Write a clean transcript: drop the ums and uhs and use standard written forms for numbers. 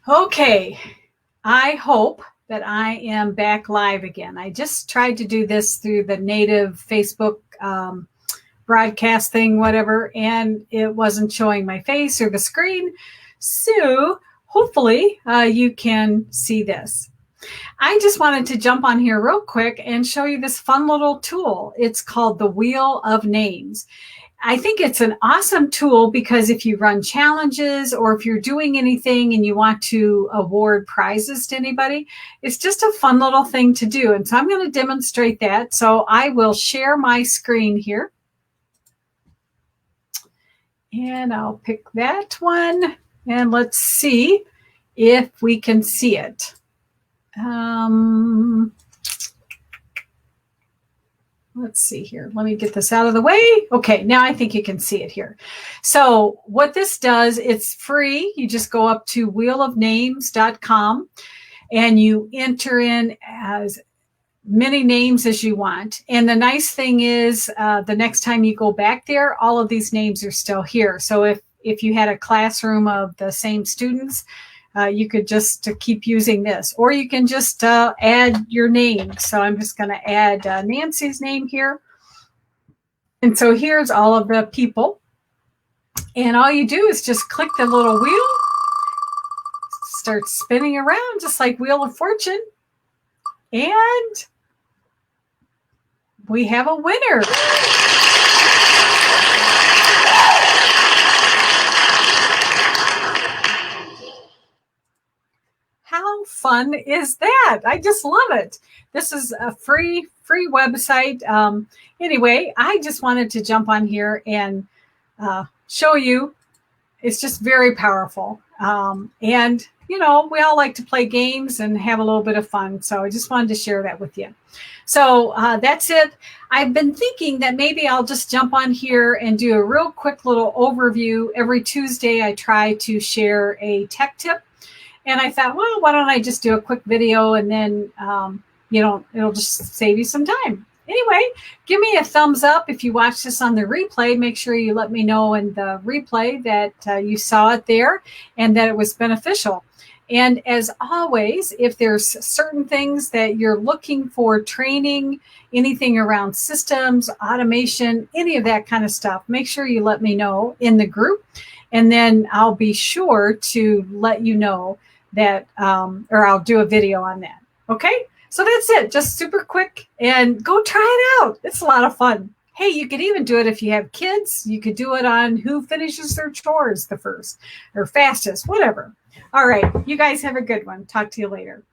Okay, I hope that I am back live again. I just tried to do this through the native Facebook broadcast thing, whatever, and it wasn't showing my face or the screen. So hopefully you can see this. I just wanted to jump on here real quick and show you this fun little tool. It's called the Wheel of Names. I think it's an awesome tool because if you run challenges or if you're doing anything and you want to award prizes to anybody, it's just a fun little thing to do. And so I'm going to demonstrate that. So I will share my screen here. And I'll pick that one. And let's see if we can see it. Let's see here. Let me get this out of the way. Okay, now I think you can see it here. So what this does, it's free. You just go up to wheelofnames.com and you enter in as many names as you want. And the nice thing is the next time you go back there, all of these names are still here. So if you had a classroom of the same students, you could just keep using this, or you can just add your name. So I'm just going to add Nancy's name here. And so here's all of the people. And all you do is just click the little wheel, start spinning around just like Wheel of Fortune. And we have a winner. How fun is that? I just love it. This is a free website. Anyway, I just wanted to jump on here and show you. It's just very powerful. And, you know, we all like to play games and have a little bit of fun. So I just wanted to share that with you. So that's it. I've been thinking that maybe I'll just jump on here and do a real quick little overview. Every Tuesday, I try to share a tech tip. And I thought, well, why don't I just do a quick video and then, it'll just save you some time. Anyway, give me a thumbs up if you watch this on the replay. Make sure you let me know in the replay that you saw it there and that it was beneficial. And as always, if there's certain things that you're looking for training, anything around systems, automation, any of that kind of stuff, make sure you let me know in the group. And then I'll be sure to let you know that, or I'll do a video on that. Okay, so that's it. Just super quick and go try it out. It's a lot of fun. Hey, you could even do it if you have kids. You could do it on who finishes their chores the first or fastest, whatever. All right, you guys have a good one. Talk to you later.